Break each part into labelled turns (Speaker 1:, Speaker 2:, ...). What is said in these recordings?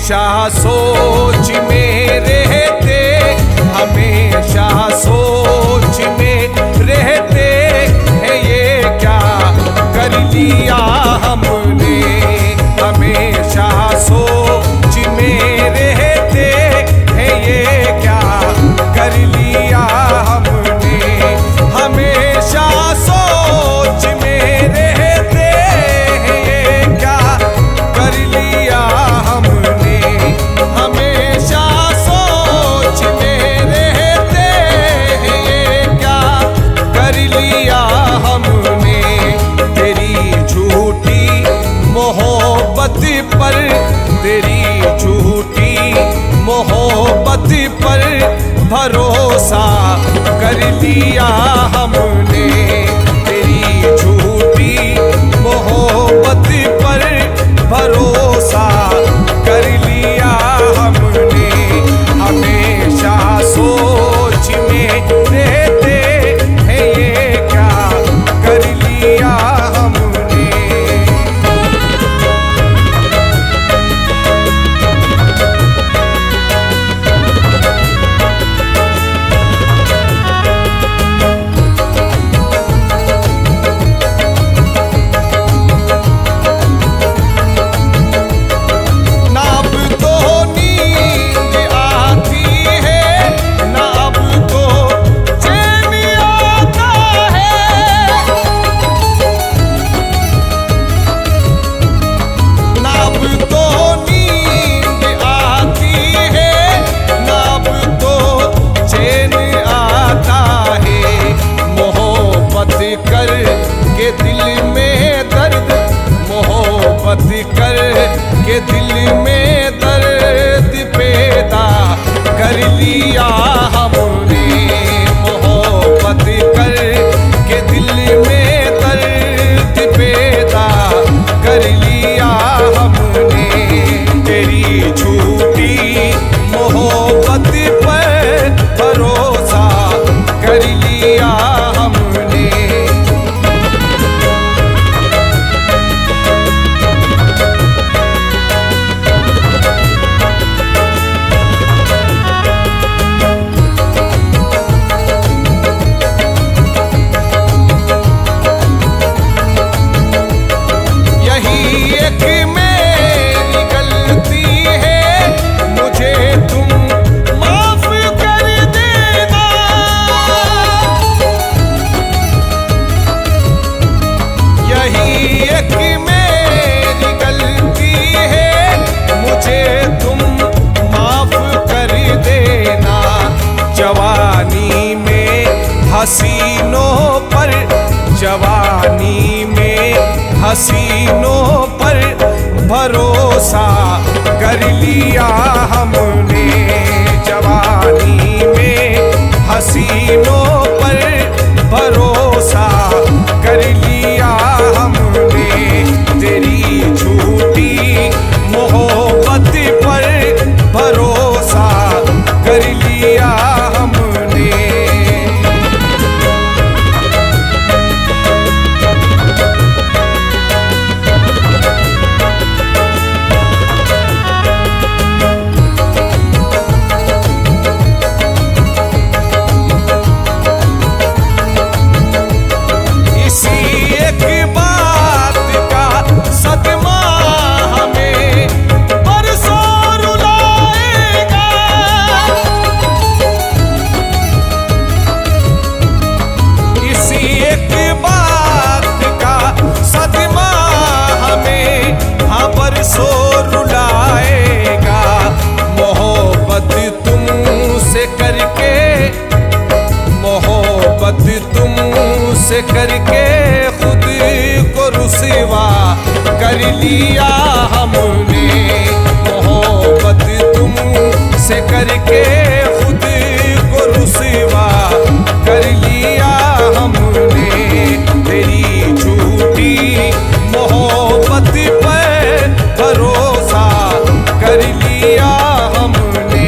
Speaker 1: हमेशा सोच में रहते, हमेशा सोच में रहते हैं, ये क्या कर लिया हमने। हमेशा सोच में रहते हैं, ये क्या कर लिया हमने। हमेशा सोच में रहते हैं, ये क्या कर लिया हमने। हमेशा सोच में रहते हैं, ये क्या कर लिया हमने। तेरी झूठी मोहब्बत पर, तेरी झूठी मोहब्बत पर भरोसा कर लिया हमने। तेरी झूठी मोहब्बत पर भरोसा कर लिया हमने। हमेशा सोच में रहते हैं, ये क्या कर लिया हमने। कर के दिल में दर्द, मोहब्बत कर के दिल में दर्द पैदा कर लिया हमने। मोहब्बत कर के दिल में दर्द पैदा कर लिया हमने। तेरी झूठी मोहब्बत पर भरोसा कर लिया हमने। जवानी में हसीनों पर, जवानी में हसीनों पर भरोसा कर लिया हमने। जवानी में हसीनों पर भरोसा कर लिया हमने। तेरी झूठी मोहब्बत पर भरोसा कर लिया हमने। तुमसे करके खुद को रुसवा कर लिया हमने। मोहब्बत तुमसे करके खुद को रुसवा कर लिया हमने। तेरी झूठी मोहब्बत पर भरोसा कर लिया हमने।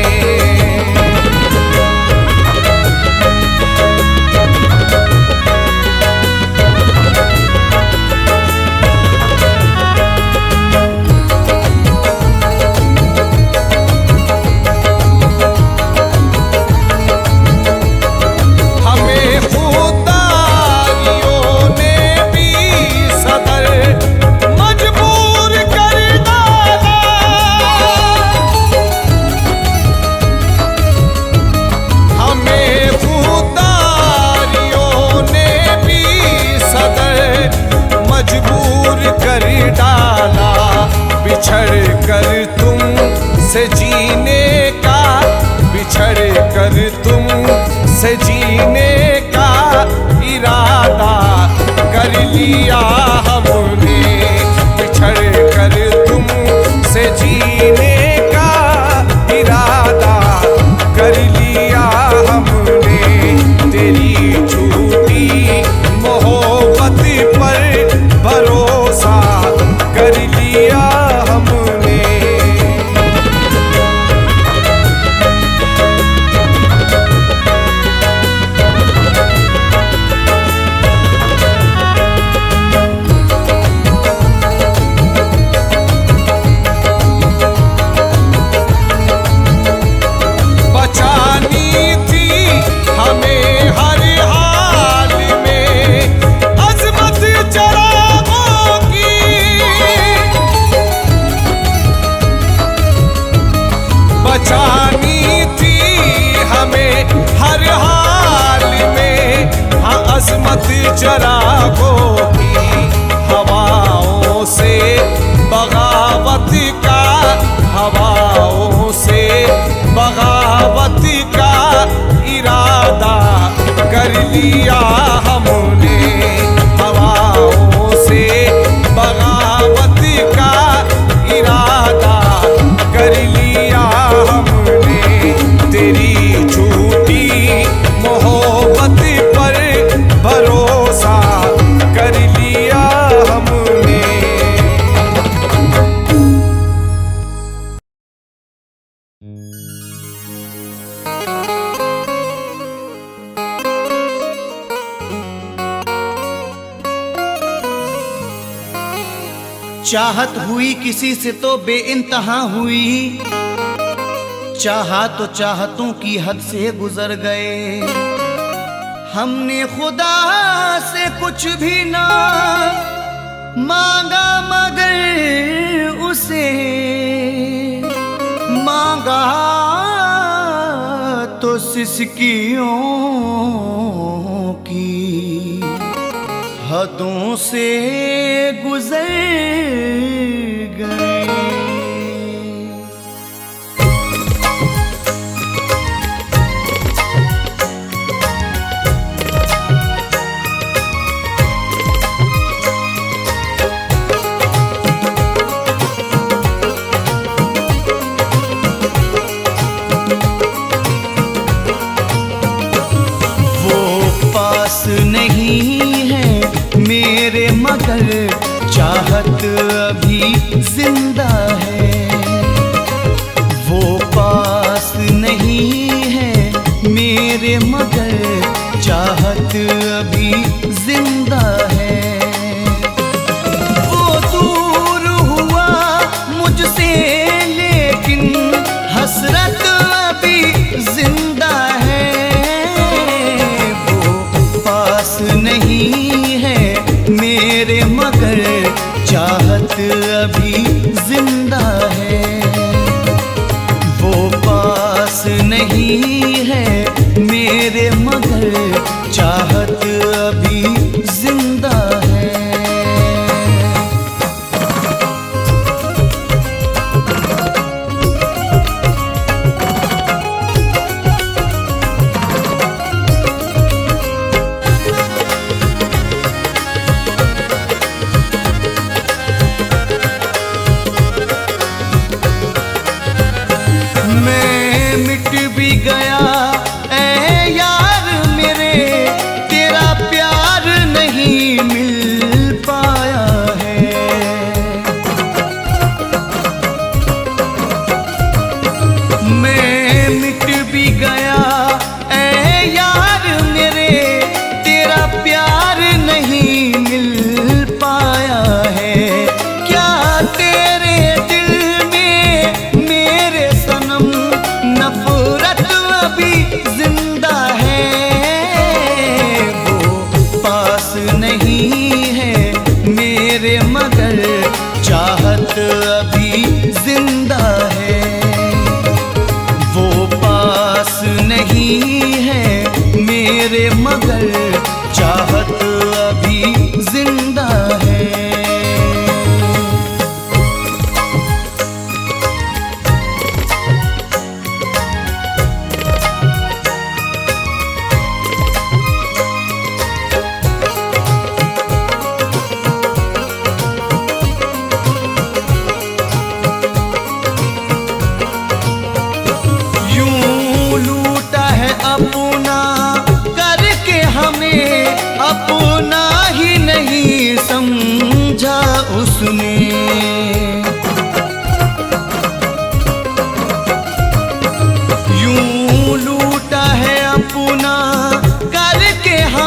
Speaker 1: से जीने का इरादा कर लिया हमने, बिछड़ कर तुमसे जीने का इरादा कर लिया हमने। तेरी झूठी मोहब्बत पर भरोसा कर लिया हमने। बचानी थी हमें हर हाल में, हाँ अज़मत चरागों की, हवाओं से बगावत का, हवाओं से बगावत का इरादा कर लिया हमने। हवाओं से बगावत का इरादा कर लिया हमने। तेरी झूठी मोहब्बत पर भरोसा कर लिया हमने।
Speaker 2: चाहत हुई किसी से तो बेइंतहा हुई, चाहा तो चाहतों की हद से गुजर गए। हमने खुदा से कुछ भी ना मांगा मगर उसे मांगा तो सिसकियों की हदों से गुजर गए। नहीं है मेरे मगर चाहत अभी जिंदा है। वो पास नहीं है मेरे मगर चाहत अभी जिंदा है। वो दूर हुआ मुझसे लेकिन हसरत अभी जिंदा है। नहीं है मेरे मगर चाहत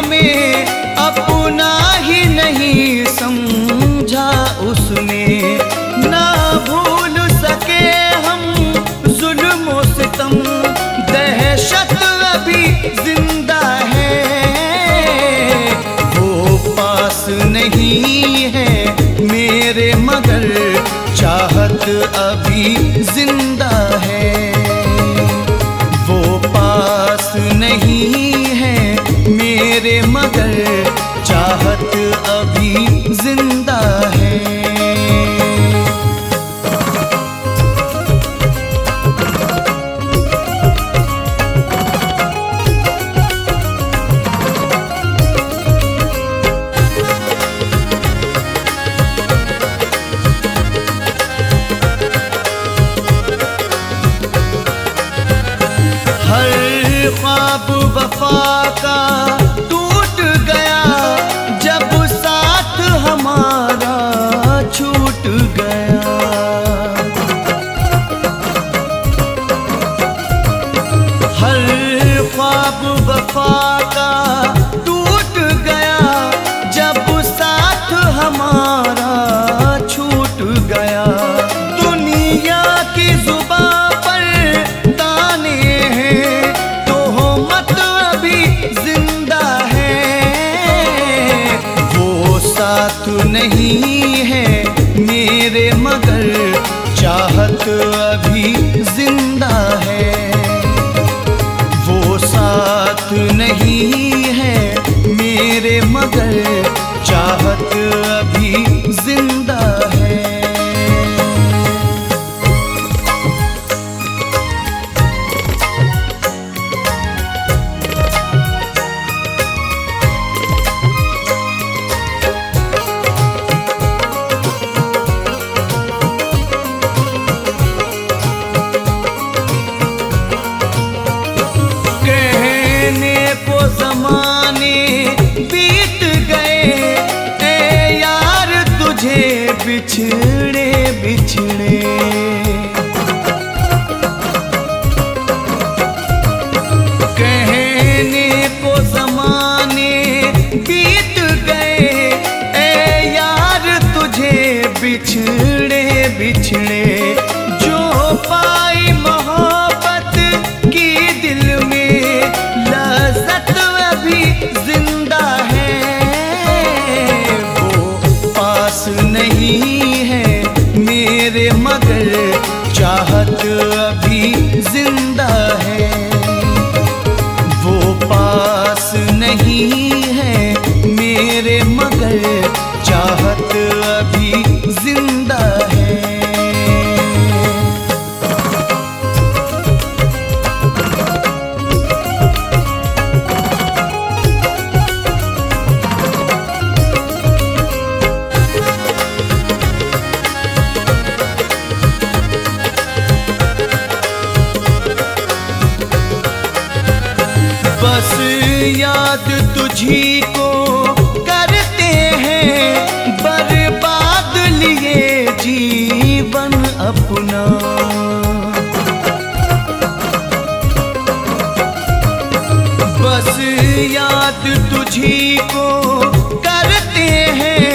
Speaker 2: हमें अपना ही नहीं समझा उसने। ना भूल सके हम जुल्म सितम, दहशत अभी जिंदा है। वो पास नहीं है मेरे मगर चाहत अभी जिंदा है। वो पास नहीं है मेरे मगर चाहत अभी जिंदा है। ख्वाब वफा का टूट गया जब साथ हमारा छूट गया। हर ख्वाब वफा का टूट गया जब साथ हमारा छूट गया। दुनिया की जुबां पर ताने हैं, जिंदा है। वो साथ नहीं है मेरे मगर चाहत अभी जिंदा है। वो साथ नहीं है मेरे मगर चाहत अभी जिंदा है। ज़माने बीत गए ए यार तुझे बिछड़े बिछड़े। कहने को ज़माने बीत गए ए यार तुझे बिछड़े बिछड़े। जो पाई मोहब्बत की दिल में लज़्ज़त अभी जिंदा है। वो पास नहीं है मेरे मगर चाहत अभी जिंदा है। वो पास नहीं है मेरे मगर चाहत अभी जिंदा है। बस याद तुझी को करते हैं बर्बाद लिए जीवन अपना। बस याद तुझी को करते हैं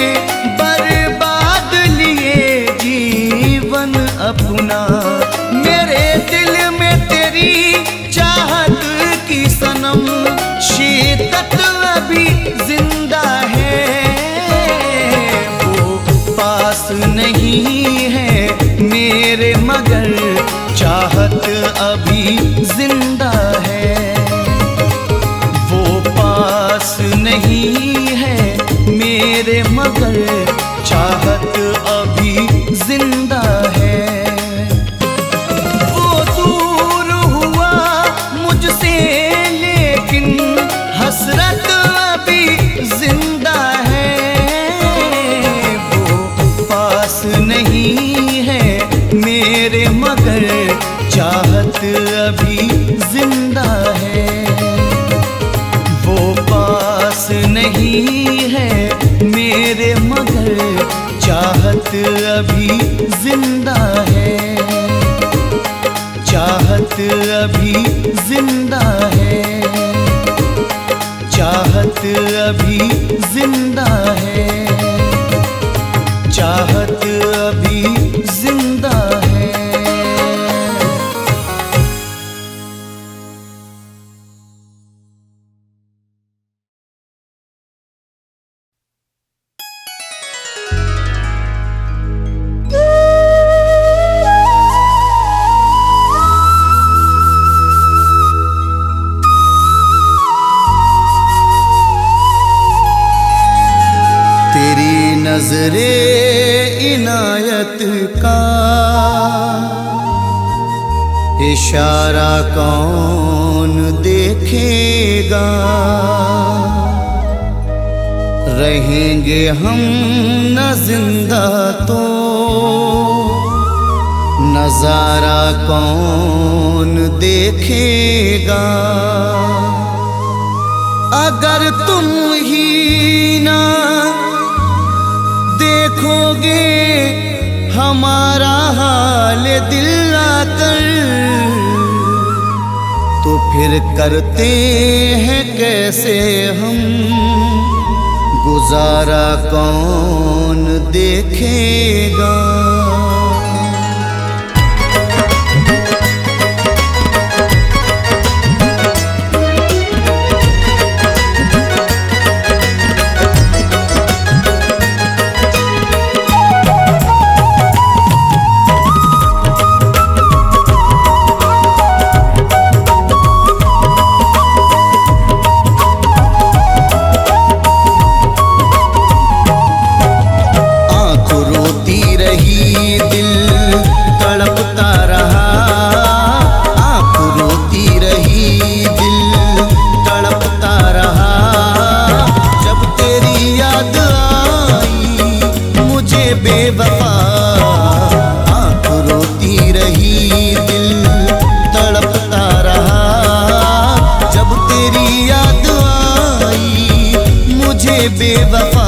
Speaker 2: बर्बाद लिए जीवन अपना। मेरे दिल में तेरी चाहत की सनम शिद्दत अभी जिंदा है। वो पास नहीं है मेरे मगर चाहत अभी जिंदा है। वो पास नहीं है मेरे मगर चाहत अभी जिंदा है। वो दूर हुआ मुझसे लेकिन हसरत अभी जिंदा है। वो पास नहीं है मेरे मगर चाहत अभी जिंदा है। वो पास नहीं है मेरे मगर चाहत अभी जिंदा है, चाहत अभी जिंदा है। तेरी नजरे इनायत का इशारा कौन देखेगा, रहेंगे हम न जिंदा तो नजारा कौन देखेगा। अगर तुम ही ना देखोगे हमारा हाल दिल आकर, तो फिर करते हैं कैसे हम, गुजारा कौन देखेगा। बेवफा आँख रोती रही, दिल तड़पता रहा। जब तेरी याद आई मुझे बेवफा,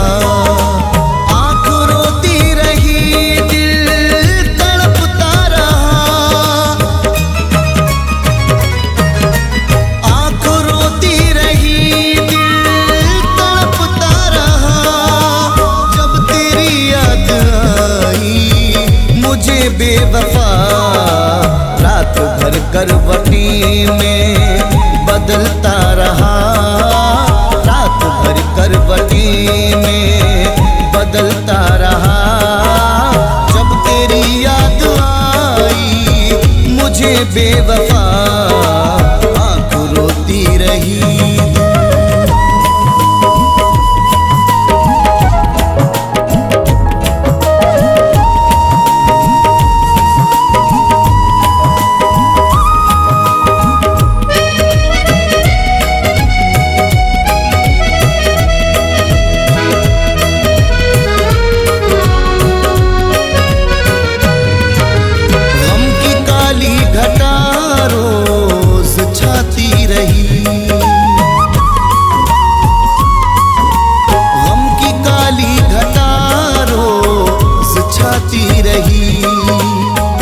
Speaker 2: आँख रोती रही, दिल तड़पता रहा। आँख रोती रही, दिल तड़पता रहा। जब तेरी याद मुझे बेवफा, रात भर करवटी में बदलता रहा। रात भर करवटी में बदलता रहा। जब तेरी याद आई मुझे बेवफा, आँख रोती रही।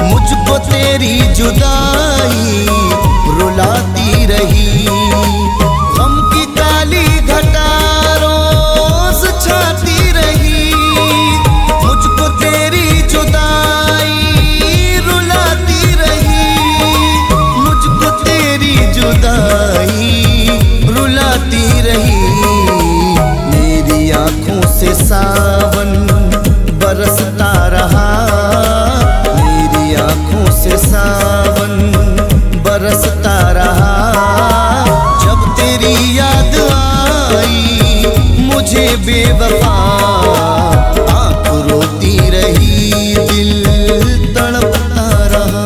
Speaker 2: मुझको तेरी जुदाई रुलाती रही। गम की काली घटा रोज छाती रही। मुझको तेरी जुदाई रुलाती रही। मुझको तेरी जुदाई रुलाती रही। मेरी आँखों से सावन बरसता रहा। आँखों से सावन बरसता रहा। जब तेरी याद आई मुझे बेवफा, आँख रोती रही, दिल तड़पता रहा।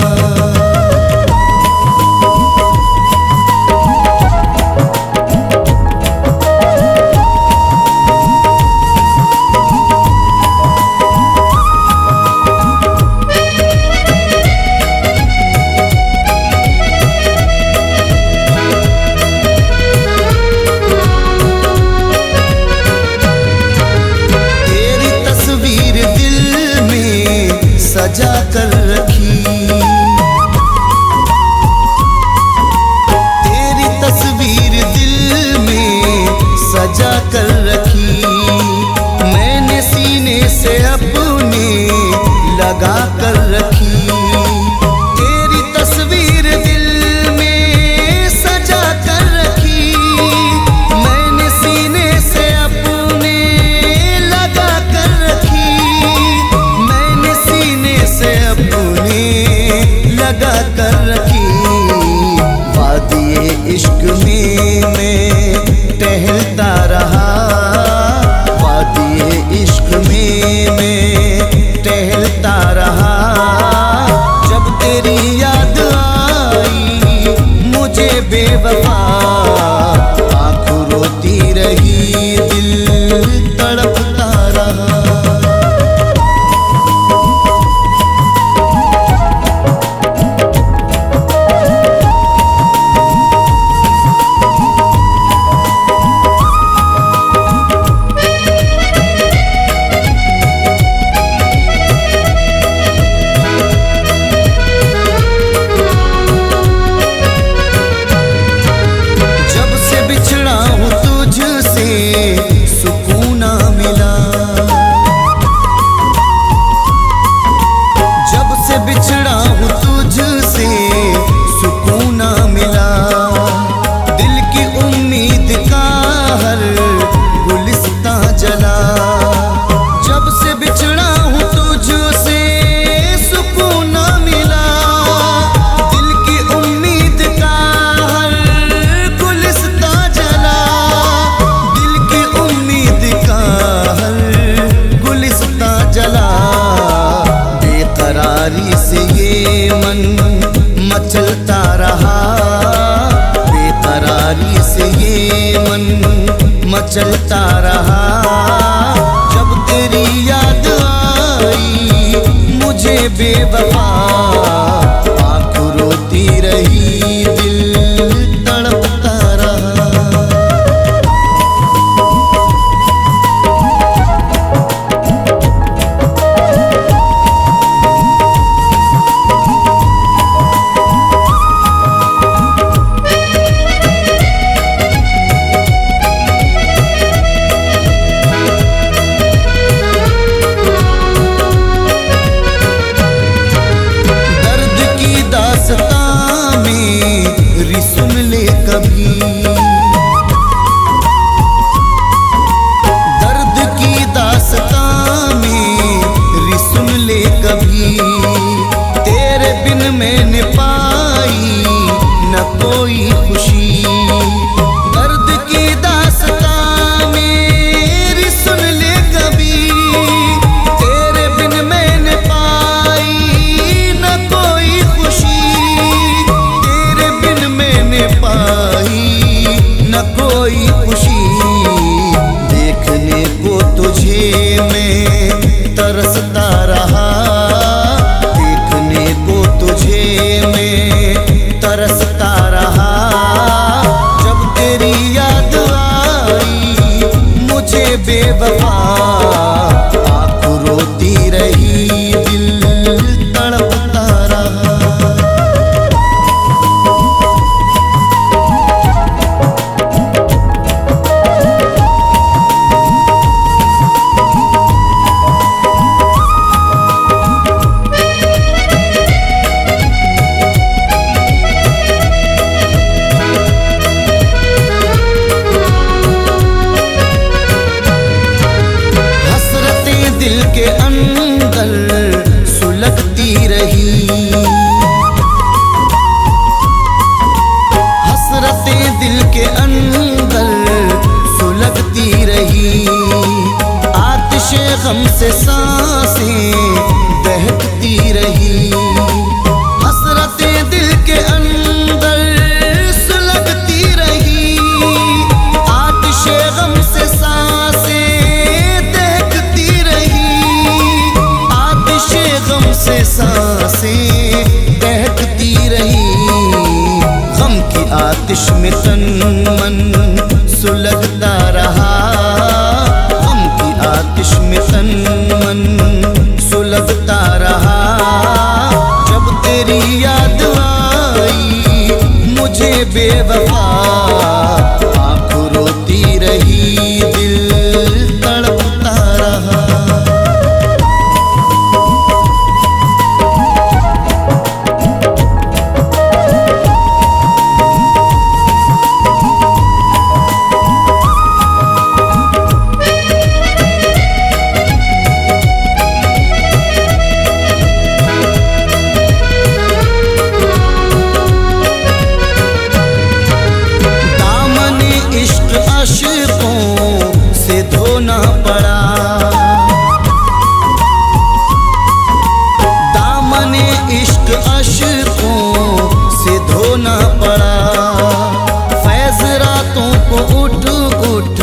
Speaker 2: चलता रहा। जब तेरी याद आई मुझे बेवफा, आँख रोती रही दिल तड़पता रहा। सुन ले कभी दर्द की दास्तां मेरी, सुन ले कभी। तेरे बिन मैंने पाई न कोई खुशी। दर्द की दास्तां मेरी सुन ले कभी। तेरे बिन मैंने पाई न कोई खुशी। पाई न कोई खुशी। देखने को तुझे मैं तरसता रहा। देखने को तुझे मैं तरसता रहा। जब तेरी याद आई मुझे बेवफा, आँख रोती रही दिल तड़पता रहा। दिल के अंदर सुलगती रही। हसरतें दिल के अंदर सुलगती रही। आतिशे गम से सांसें बहकती रही। हसरतें दिल के अंदर सुलगती रही। आतिशे गम से सांसें से सांसें बहकती रही। गम की आतिश में तन मन सुलगता रहा। गम की आतिश में तन मन सुलगता रहा। जब तेरी याद आई मुझे बेवफा, आँख रोती रही दिल तड़पता रहा। आशिकों से धोना पड़ा। दामने इश्क आशिकों से धोना पड़ा। फैज़ रातों को उठ उठ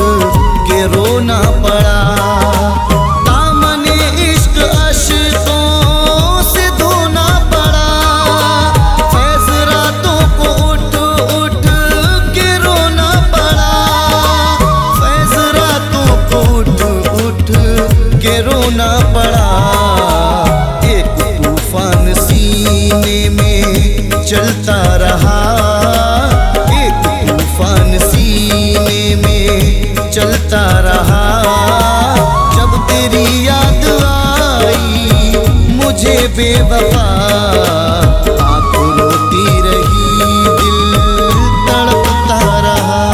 Speaker 2: के रोना पड़ा। दामने इश्क आशिकों से धोना पड़ा। फैज़ रातों को उठ उठ के रोना पड़ा। के रोना पड़ा। एक तूफान सीने में चलता रहा। एक तूफान सीने में चलता रहा। जब तेरी याद आई मुझे बेवफा, आँख रोती रही दिल तड़पता रहा।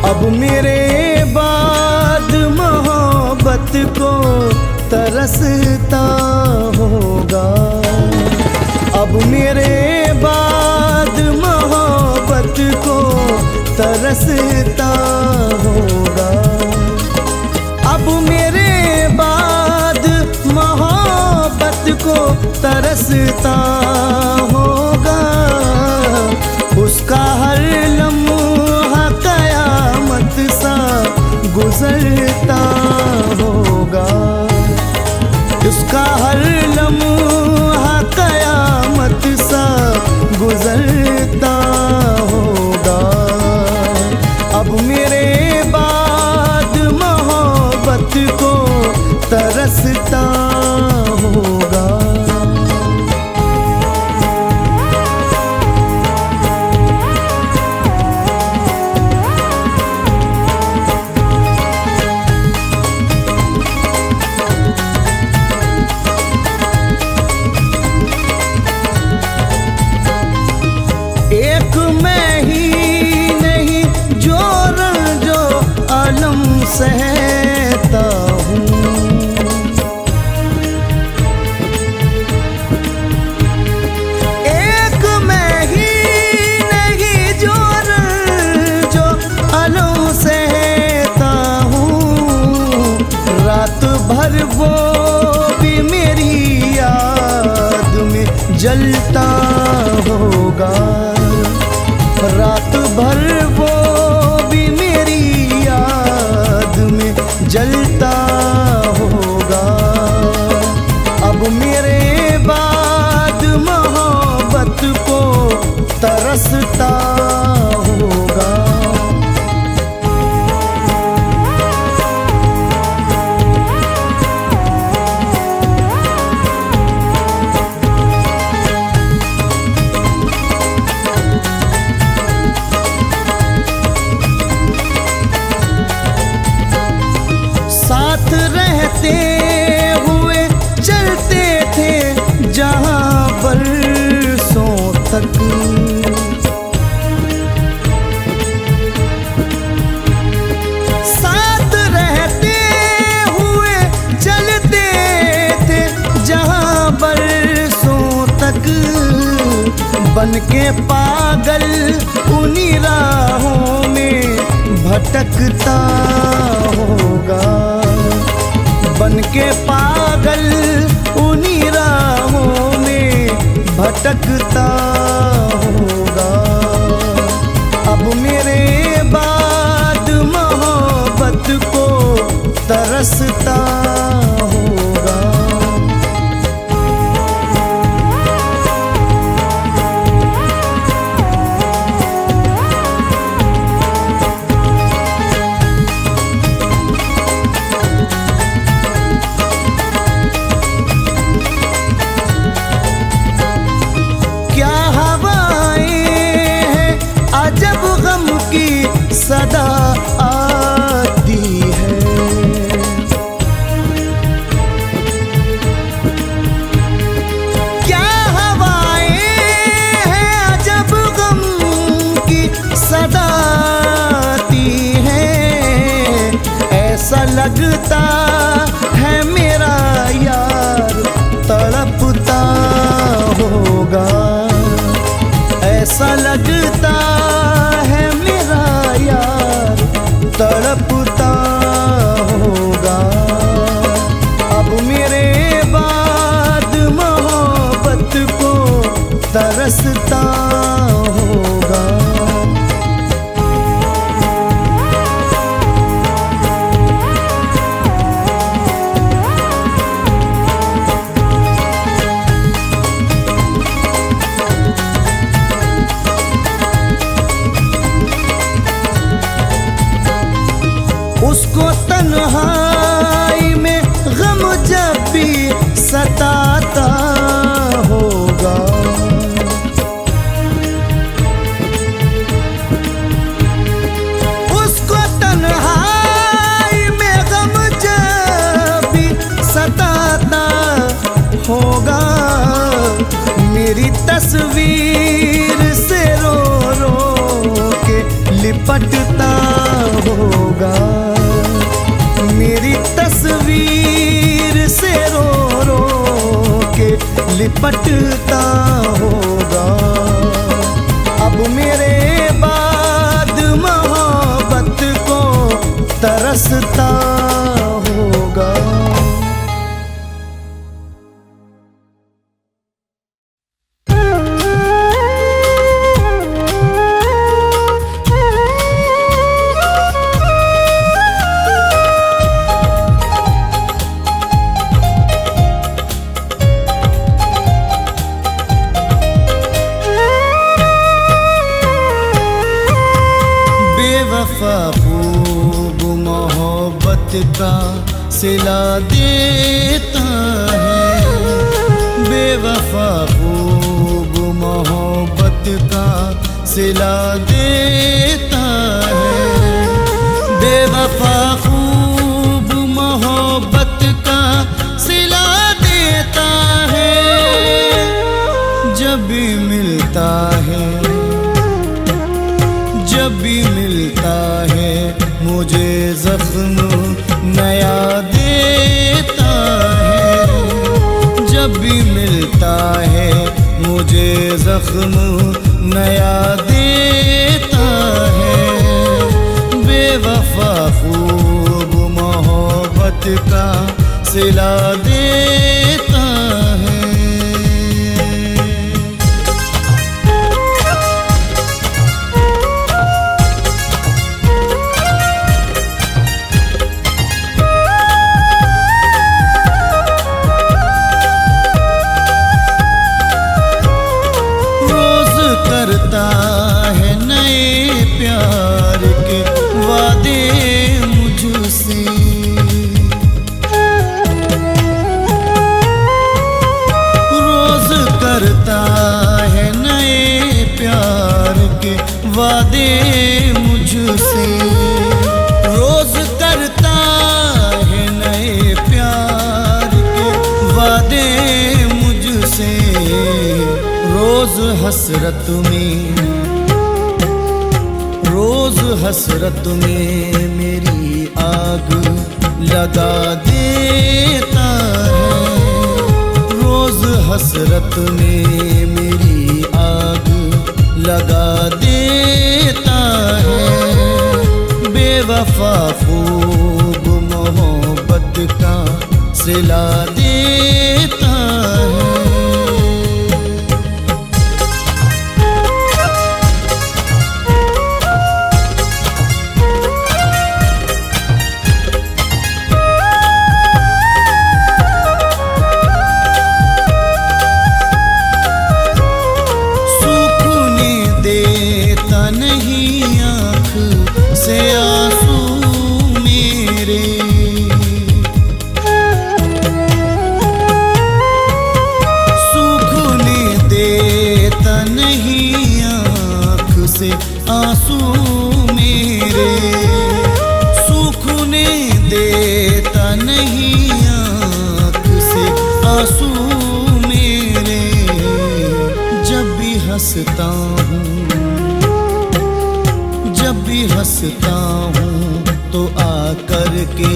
Speaker 2: अब मेरे बाद मोहब्बत को तरसता तरसता होगा। अब मेरे बाद मोहब्बत को तरसता होगा। उसका हर लम्हा कयामत सा गुजरता होगा। उसका हर लम्हा कयामत सा गुजरता होगा। अब मेरे बाद मोहब्बत को तरसता होगा। एक मैं ही नहीं जो रंजो आलम सहता हूँ। एक मैं ही नहीं जो रंजो आलम सहता हूँ। रात भर वो भी मेरी याद में जलता होगा। रात भर वो भी मेरी याद में जलता होगा। अब मेरे बाद मोहब्बत को तरसता होगा। साथ रहते हुए चलते थे जहाँ बरसों तक। साथ रहते हुए चलते थे जहाँ बरसों तक। बन के पागल उन्हीं राहों में भटकता होगा। बन के पागल उन्हीं राहों में भटकता होगा। अब मेरे बाद मोहब्बत को तरसता होगा। सदा आती है। क्या हवाएं हैं जब गम की सदा आती है। ऐसा लगता है मेरा यार तड़पता होगा। ऐसा लगता है मेरा यार तड़पता होगा। अब मेरे बाद मोहब्बत को तरसता होगा। उसको तन्हाई में गम जब भी सताता होगा। उसको तन्हाई में गम जब भी सताता होगा। मेरी तस्वीर से रो रो के लिपटता होगा। मेरी तस्वीर से रो रो के लिपटता होगा। अब मेरे बाद का सिला देता है। बेवफा खूब मोहब्बत का सिला देता है। बेवफा खूब मोहब्बत का सिला देता है। जब भी मिलता है, जब भी मिलता है मुझे जख्म नया देता है। जब भी मिलता है मुझे जख्म नया देता है। बेवफा खूब मोहब्बत का सिला देता है। करता है नए प्यार के वादे मुझसे। रोज करता है नए प्यार के वादे मुझसे। रोज करता है नए प्यार के वादे मुझसे। रोज हसरत में, रोज हसरत में मेरी आग लगा देता है। रोज हसरत में मेरी आग लगा देता है। बेवफा खूब मोहब्बत का सिला देता है। से आंसू मेरे, सूखने देता नहीं आँख से आंसू मेरे। सूखने देता नहीं आँख से आंसू मेरे। जब भी हंसता हूँ, जब भी हंसता हूँ तो आकर के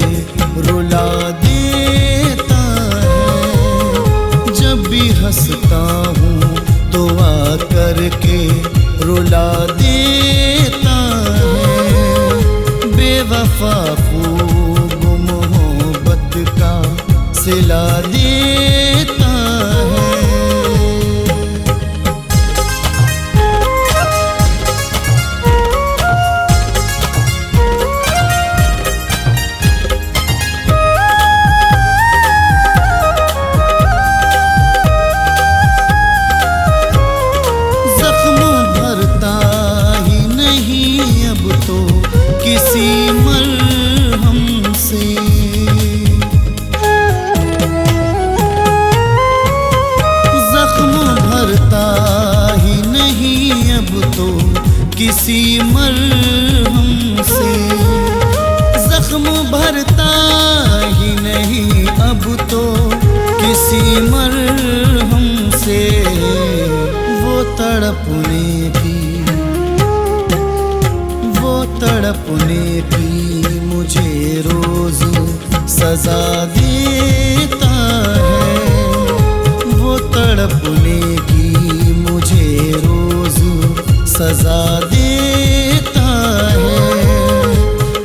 Speaker 2: रुला देता है। जब भी हंसता हूँ तो आकर के रुला देता है। बेवफा खूब मोहब्बत का सिला देता है। किसी मरहम से जख्म भरता ही नहीं अब तो किसी मरहम से। जख्म भरता ही नहीं अब तो किसी मरहम से। वो तड़पने की, तड़पने की मुझे रोज सजा देता है। वो तड़पने की मुझे रोज सजा देता है।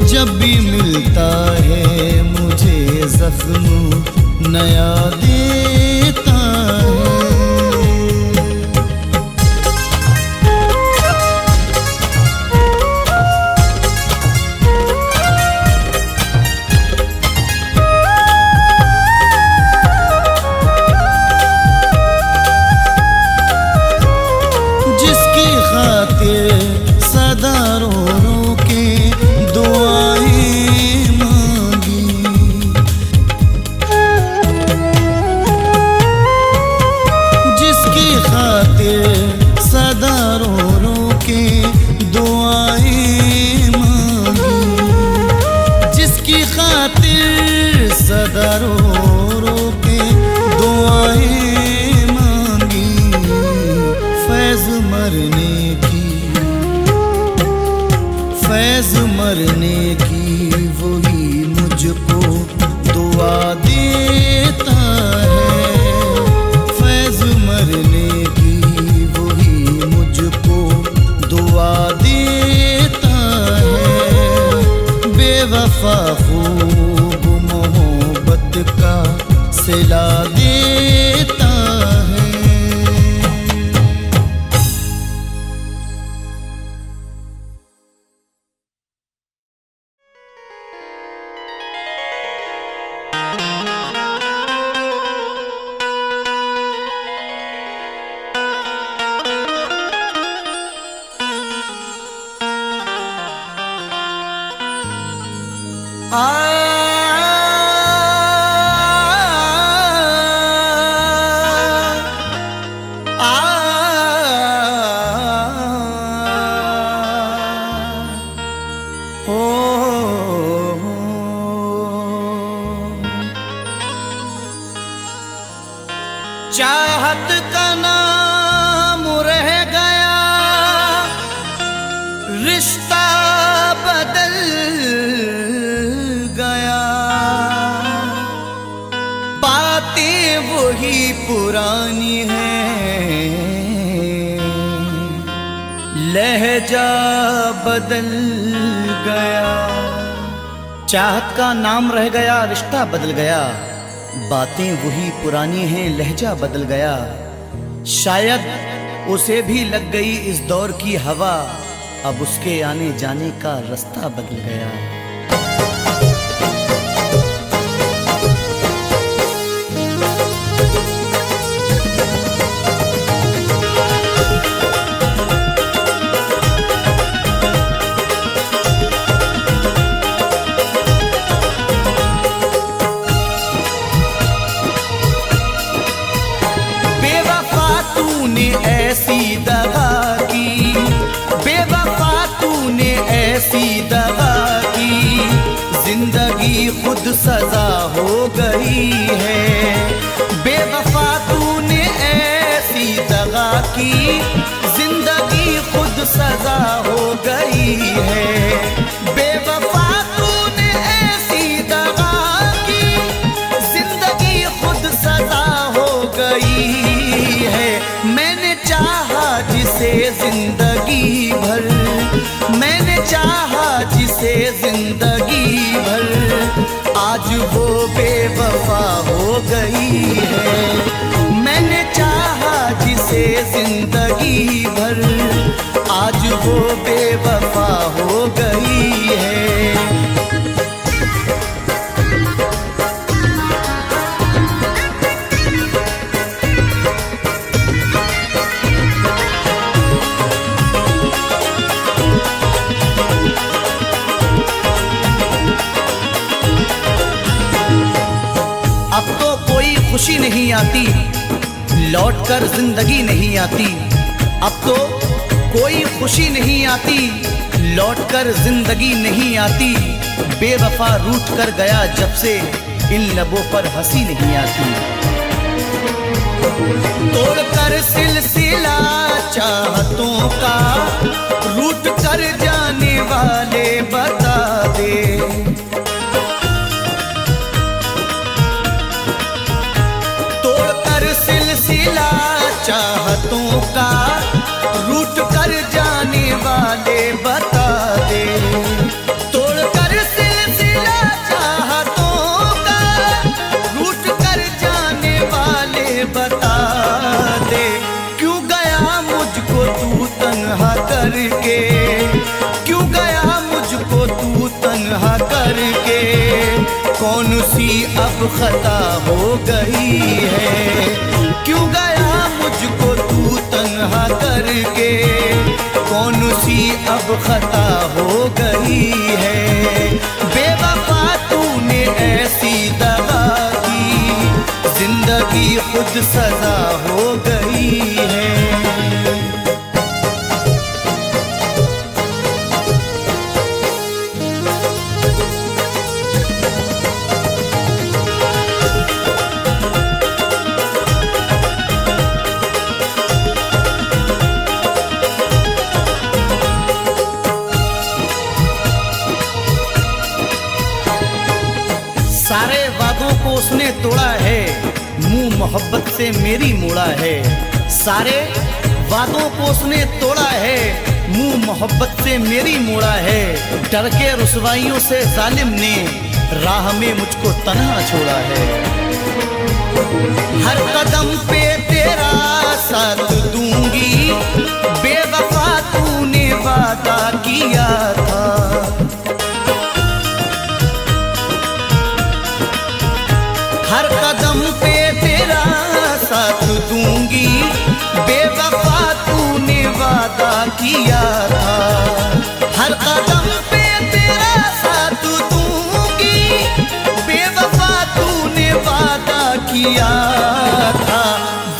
Speaker 2: जब भी मिलता है मुझे जख्म नया देता है। सदा रो रो के दुआएं मांगी। का नाम रह गया, रिश्ता बदल गया, बातें वही पुरानी हैं, लहजा बदल गया। चाहत का नाम रह गया, रिश्ता बदल गया, बातें वही पुरानी हैं, लहजा बदल गया। शायद उसे भी लग गई इस दौर की हवा, अब उसके आने जाने का रास्ता बदल गया। ऐसी दगा की, बेवफा तूने ऐसी दगा की, जिंदगी खुद सजा हो गई है। बेवफा तूने ऐसी दगा की, जिंदगी खुद सजा हो गई है। बेवफा तूने ऐसी दगा की, जिंदगी खुद सजा हो गई है। मैंने चाहा जिसे जिंदगी भर, मैंने चाहा जिसे जिंदगी भर, आज वो बेवफा हो गई है। मैंने चाहा जिसे जिंदगी भर, आज वो बेवफा हो गई है। अब तो कोई खुशी नहीं आती, लौटकर जिंदगी नहीं आती। अब तो कोई खुशी नहीं आती, लौटकर जिंदगी नहीं आती। बेवफा रूठ कर गया जब से, इन लबों पर हंसी नहीं आती। तोड़कर सिलसिला चाहतों का, रूठ कर जाने वाले बता दे। सिलसिला चाहतों का, रूठ कर जाने वाले बता दे। तोड़कर सिलसिला चाहतों का, रूठ कर जाने वाले बता दे। क्यों गया मुझको तू तन्हा करके, क्यों गया मुझको तू तन्हा करके, कौन सी अब खता हो गई है। क्यों गया मुझको तू तन्हा करके, कौन सी अब खता हो गई है। बेवफा तूने ऐसी दगा की, जिंदगी खुद सजा हो गई है। सारे वादों को उसने तोड़ा है, मुंह मोहब्बत से मेरी मोड़ा है। सारे वादों को उसने तोड़ा है, मुंह मोहब्बत से मेरी मोड़ा है। डर के रुसवाइयों से जालिम ने राह में मुझको तन्हा छोड़ा है। हर कदम पे तेरा साथ दूंगी, बेवफा तूने वादा किया था। हर कदम पे तेरा साथ दूंगी, बेवफा तूने वादा किया था। हर कदम पे तेरा साथ दूंगी, बेवफा तूने वादा किया था।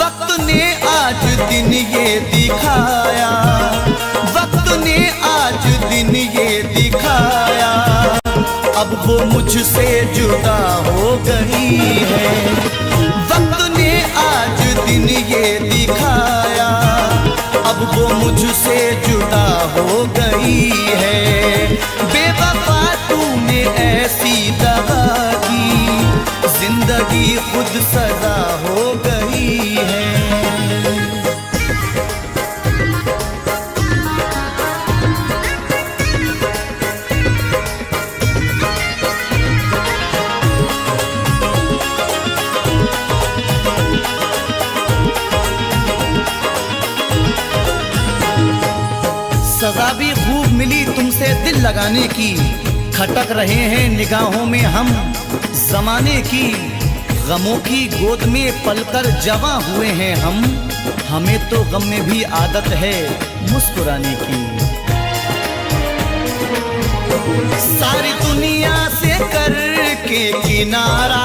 Speaker 2: वक्त ने आज दिन ये दिखाया, वक्त ने आज दिन ये दिखाया, अब वो मुझसे जुदा हो गई है। वक्त ने आज दिन ये वो मुझसे जुदा हो गई है। बेवफा तूने ऐसी दगा की, जिंदगी खुद सजा हो गई है। सजा भी खूब मिली तुमसे दिल लगाने की, खटक रहे हैं निगाहों में हम जमाने की। गमों की गोद में पलकर जवां हुए हैं हम, हमें तो गम में भी आदत है मुस्कुराने की। सारी दुनिया से करके किनारा,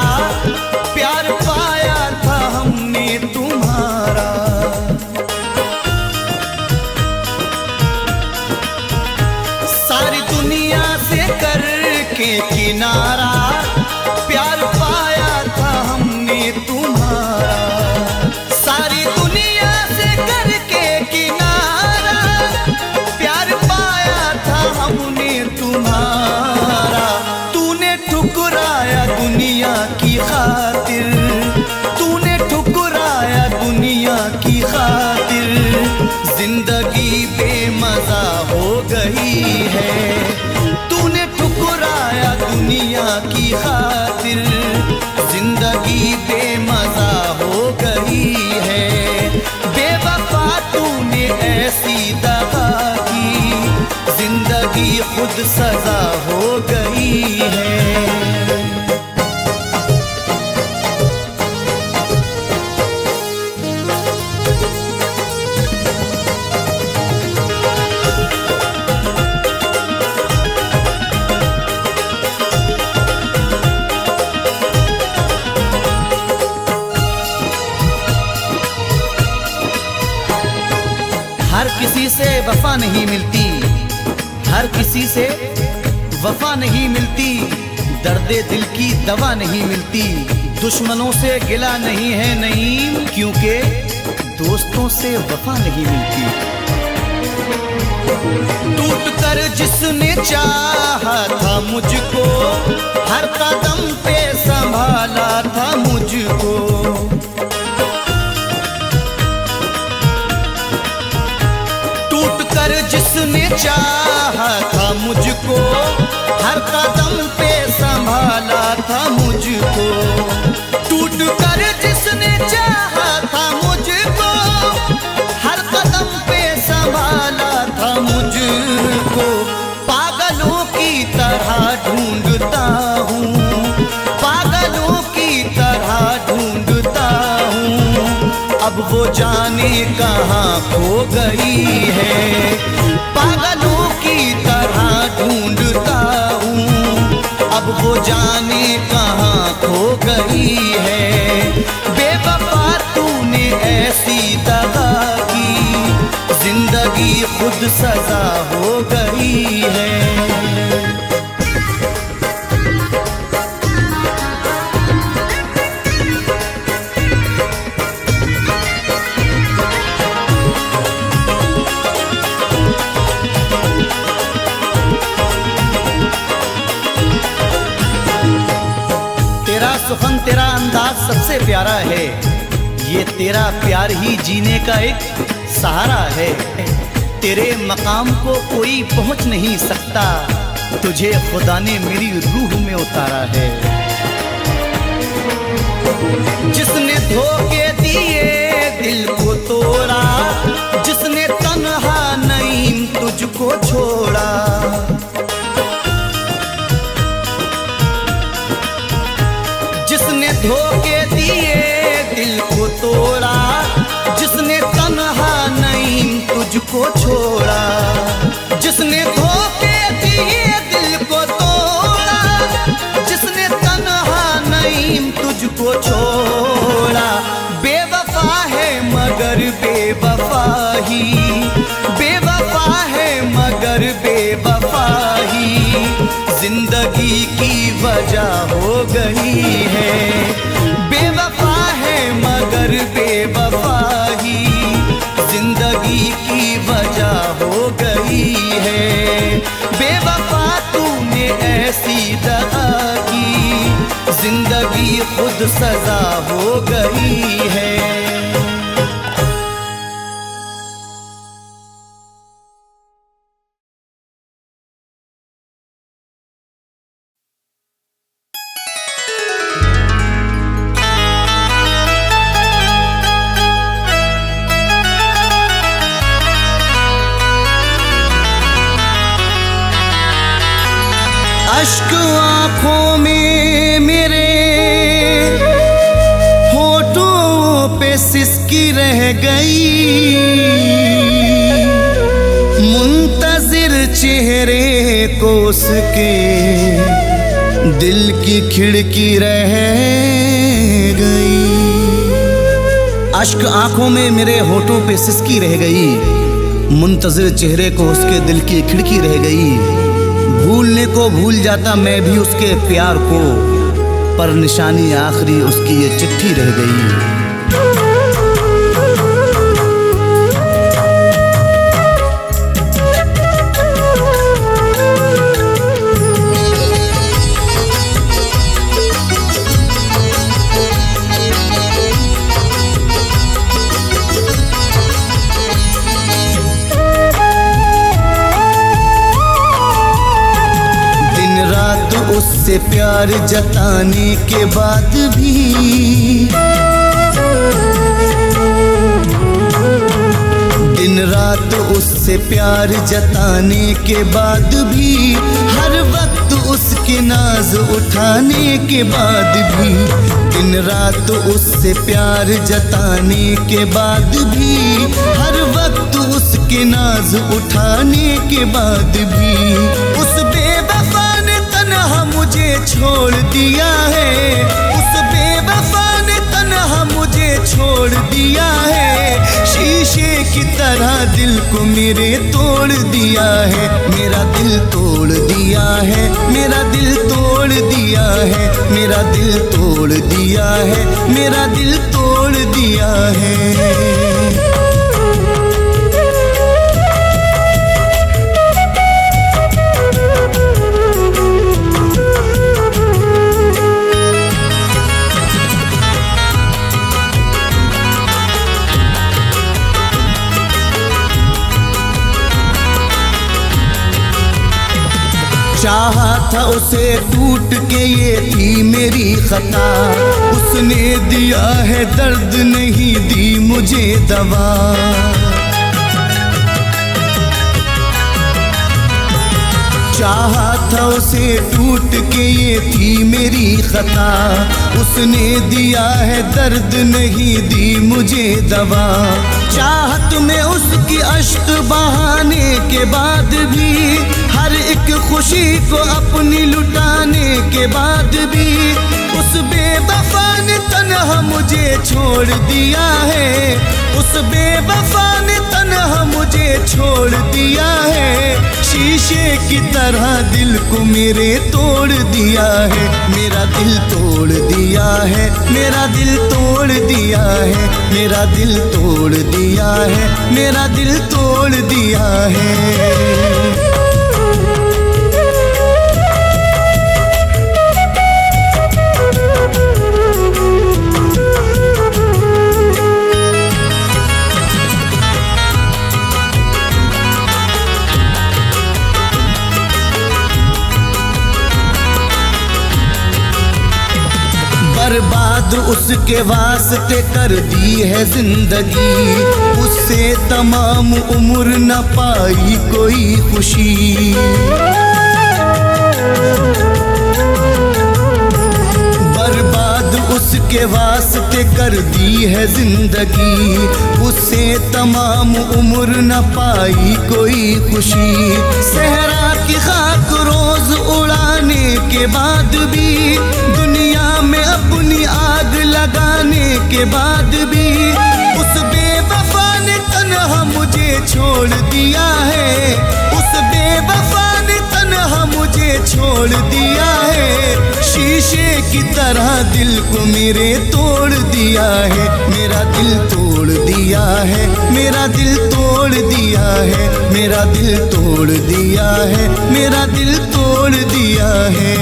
Speaker 2: प्यार पाया था हमने तुम्हारा। सारी दुनिया से करके किनारा, प्यार पाया था हमने तुम्हारा। सारी दुनिया से करके किनारा, प्यार पाया था हमने तुम्हारा। तूने ठुकराया दुनिया की खातिर, तूने ठुकराया दुनिया की खातिर। जिंदगी बेमजा हो गई है, तूने ठुकराया दुनिया की खातिर। जिंदगी बेमजा हो गई है। बेवफा तूने ऐसी दगा की, जिंदगी खुद सजा हो गई है। हर किसी से वफा नहीं मिलती, हर किसी से वफा नहीं मिलती। दर्दे दिल की दवा नहीं मिलती। दुश्मनों से गिला नहीं है नईम, क्योंकि दोस्तों से वफा नहीं मिलती। टूट कर जिसने चाहा था मुझको, हर कदम पे संभाला था मुझको। जिसने चाहा था मुझको, हर कदम पे संभाला था मुझको। टूट कर जिसने चाहा था मुझको, हर कदम पे संभाला था मुझको। पागलों की तरह ढूंढता हूँ, पागलों की तरह ढूंढता हूँ। अब वो जाने कहाँ खो गई है। पागलों की तरह ढूंढता हूँ, अब वो जाने कहाँ खो गई है। बेवफा तूने ऐसी दगा की, जिंदगी खुद सजा हो गई है। सुखन तेरा अंदाज सबसे प्यारा है, ये तेरा प्यार ही जीने का एक सहारा है। तेरे मकाम को कोई पहुंच नहीं सकता, तुझे खुदा ने मेरी रूह में उतारा है। जिसने धोखे दिए दिल को तोड़ा, जिसने तन्हा नईम तुझको छोड़ा। जिसने धोखे दिए दिल को तोड़ा, जिसने तन्हा नईम तुझको छोड़ा। जिसने धोखे दिए दिल को तोड़ा, जिसने तन्हा नईम तुझको छोड़ा। बेवफा है मगर खुद सजा हो गई है। अश्क आँखों में मेरे होठों पे सिसकी रह गई, मुंतजिर चेहरे को उसके दिल की खिड़की रह गई। अश्क आँखों में मेरे होठों पे सिसकी रह गई, मुंतजिर चेहरे को उसके दिल की खिड़की रह गई। भूलने को भूल जाता मैं भी उसके प्यार को, पर निशानी आखिरी उसकी ये चिट्ठी रह गई। उससे प्यार जताने के बाद भी, दिन रात उससे प्यार जताने के बाद भी, हर वक्त उसके नाज उठाने के बाद भी, दिन रात उससे प्यार जताने के बाद भी, हर वक्त उसके नाज उठाने के बाद भी, उस बेवफा तन्हा मुझे छोड़ दिया है, उस बेवफा ने तन्हा मुझे छोड़ दिया है। शीशे की तरह दिल को मेरे तोड़ दिया है, मेरा दिल तोड़ दिया है, मेरा दिल तोड़ दिया है, मेरा दिल तोड़ दिया है, मेरा दिल तोड़ दिया है। चाहा था उसे टूट के, ये थी मेरी खता, उसने दिया है दर्द नहीं दी मुझे दवा। चाहा था उसे टूट के, ये थी मेरी खता, उसने दिया है दर्द नहीं दी मुझे दवा। चाहत में उसकी अश्क बहाने के बाद भी, हर एक खुशी को अपनी लुटाने के बाद भी, उस बेवफा ने तन्हा मुझे छोड़ दिया है, उस बेवफा ने तन्हा मुझे छोड़ दिया है। शीशे की तरह दिल को मेरे तोड़ दिया है, मेरा दिल तोड़ दिया है, मेरा दिल तोड़ दिया है, मेरा दिल तोड़ दिया है, मेरा दिल तोड़ दिया है। बर्बाद उसके वास्ते कर दी है जिंदगी, उससे तमाम उम्र न पाई कोई खुशी। बर्बाद उसके वास्ते कर दी है जिंदगी, उससे तमाम उम्र न पाई कोई खुशी। सहरा की खाक रोज उड़ाने के बाद भी, दुनिया में अपनी आग लगाने के बाद भी, उस बेवफा ने तन्हा मुझे छोड़ दिया है, उस बेवफा ने तन्हा मुझे छोड़ दिया है। शीशे की तरह दिल को मेरे तोड़ दिया है, मेरा दिल तोड़ दिया है, मेरा दिल तोड़ दिया है, मेरा दिल तोड़ दिया है, मेरा दिल तोड़ दिया है।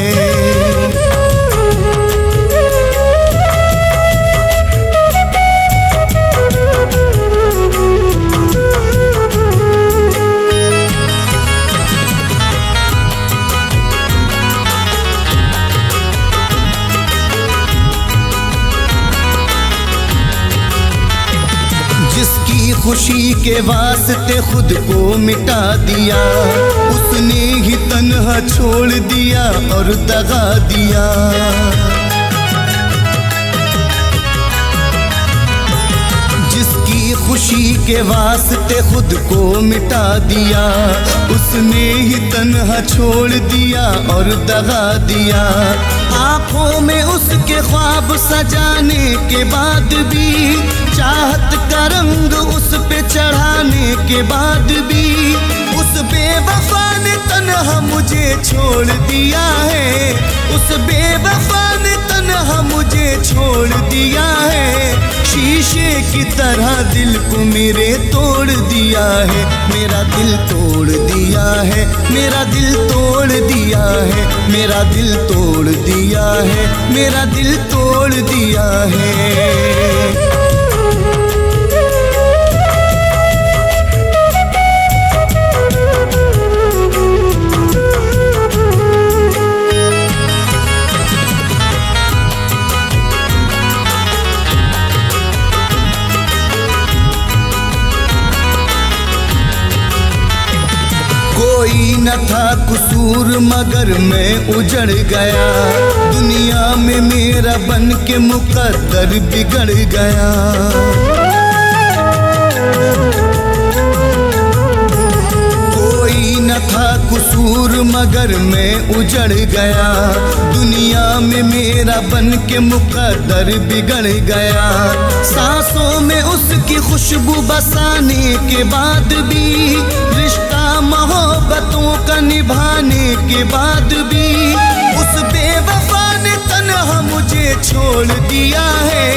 Speaker 2: खुशी के वास्ते खुद को मिटा दिया, उसने ही तन्हा छोड़ दिया और दगा दिया। जिसकी खुशी के वास्ते खुद को मिटा दिया, उसने ही तन्हा छोड़ दिया और दगा दिया। आंखों में उसके ख्वाब सजाने के बाद भी, चाहत का रंग उस पे चढ़ाने के बाद भी, उस बेवफा ने तन्हा मुझे छोड़ दिया है, उस बेवफा ने तन्हा मुझे छोड़ दिया है। शीशे की तरह दिल को मेरे तोड़ दिया है, मेरा दिल तोड़ दिया है, मेरा दिल तोड़ दिया है, मेरा दिल तोड़ दिया है, मेरा दिल तोड़ दिया है। कोई न था कसूर मगर मैं उजड़ गया, दुनिया में मेरा बन के मुकद्दर बिगड़ गया। कोई न था कसूर मगर मैं उजड़ गया, दुनिया में मेरा बन के मुकद्दर बिगड़ गया। सांसों में उसकी खुशबू बसाने के बाद भी, रिश्ता मोहब्बतों का निभाने के बाद भी, उस बेवफा ने तन्हा मुझे छोड़ दिया है,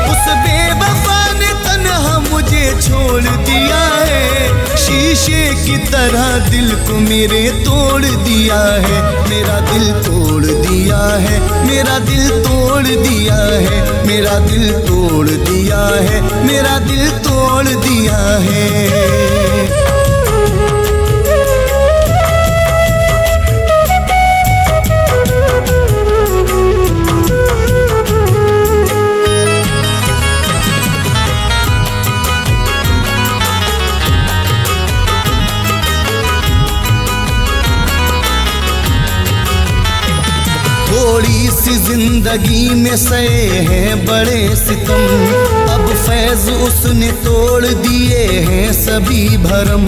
Speaker 2: उस बेवफा ने तन्हा मुझे छोड़ दिया है। शीशे की तरह दिल को मेरे तोड़ दिया है, मेरा दिल तोड़ दिया है, मेरा दिल तोड़ दिया है, मेरा दिल तोड़ दिया है, मेरा दिल तोड़ दिया है। थोड़ी सी जिंदगी में सहे हैं बड़े सितम, अब फैज उसने तोड़ दिए हैं सभी भरम।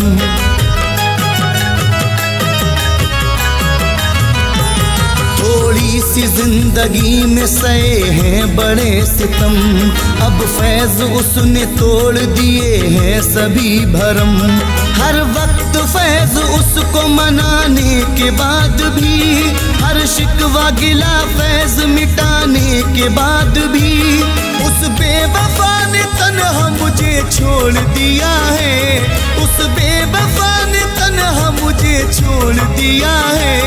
Speaker 2: थोड़ी सी जिंदगी में सहे हैं बड़े सितम, अब फैज उसने तोड़ दिए हैं सभी भरम। हर वक्त फैज उसको मनाने के बाद भी, हर शिकवा गिला फैज मिटाने के बाद भी, उस बेवफा ने तन्हा मुझे छोड़ दिया है, उस बेवफा ने तन्हा मुझे छोड़ दिया है।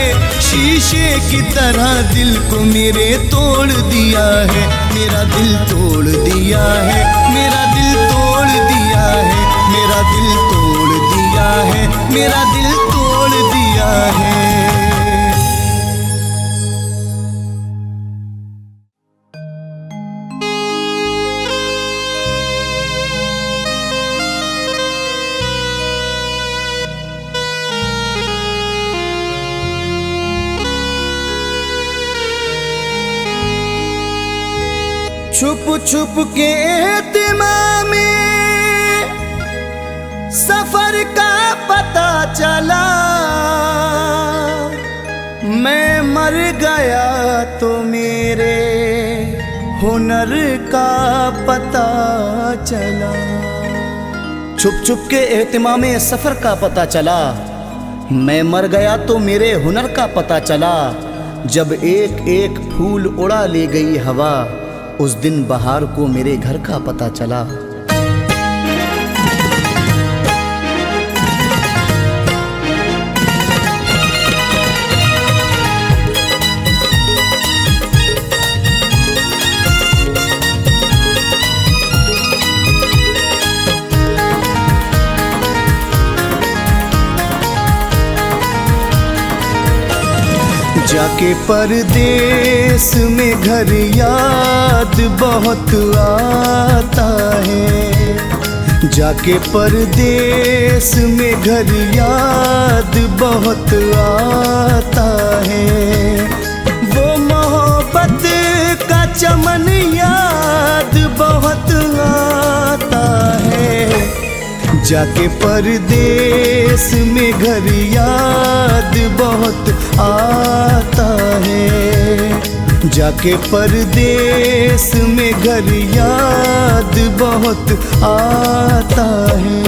Speaker 2: शीशे की तरह दिल को मेरे तोड़ दिया है, मेरा दिल तोड़ दिया है, मेरा दिल तोड़ दिया है, मेरा दिल तोड़ दिया है, मेरा दिल तोड़ दिया है। छुप छुप के एहतिमाम में सफर का पता चला, मैं मर गया तो मेरे हुनर का पता चला। छुप छुप के एहतिमाम में सफर का पता चला, मैं मर गया तो मेरे हुनर का पता चला। जब एक एक फूल उड़ा ले गई हवा, उस दिन बहार को मेरे घर का पता चला। जाके परदेस में घर याद बहुत आता है, जाके परदेस में घर याद बहुत आता है। वो मोहब्बत का चमन याद बहुत आता है। जाके परदेस में घर याद बहुत आता है। जाके परदेस में घर याद बहुत आता है।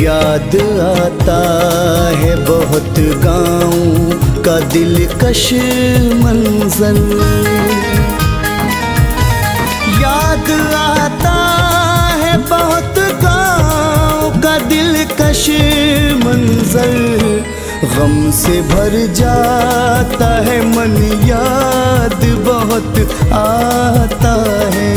Speaker 2: याद आता है बहुत गाँव का दिलकश मंजर। याद आता है बहुत गाँव का दिलकश मंजर। गम से भर जाता है मन, याद बहुत आता है।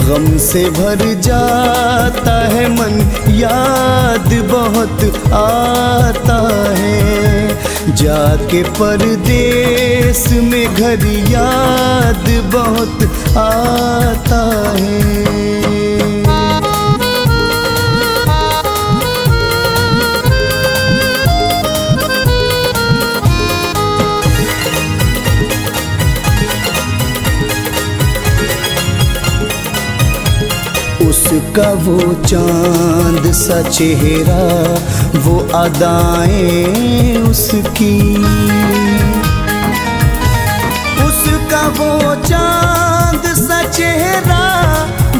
Speaker 2: गम से भर जाता है मन, याद बहुत आता है। जाके परदेस में घर याद बहुत आता है। उसका वो चांद सा चेहरा, वो अदाएं उसकी। उसका वो चांद सा चेहरा,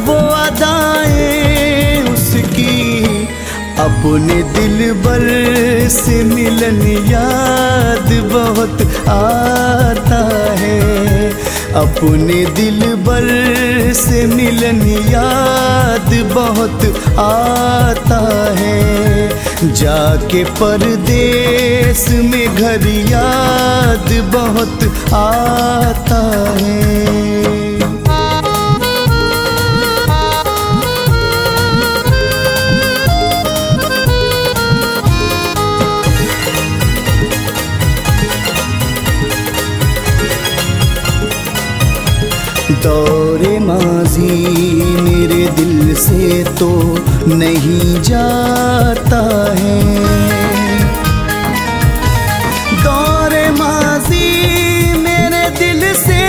Speaker 2: वो अदाएं उसकी। अपने दिलबर से मिलन याद बहुत आता है। अपने दिलबर से मिलन याद बहुत आता है। जाके परदेस में घर याद बहुत आता है। दौरे माजी मेरे दिल से तो नहीं जाता है। दौरे माजी मेरे दिल से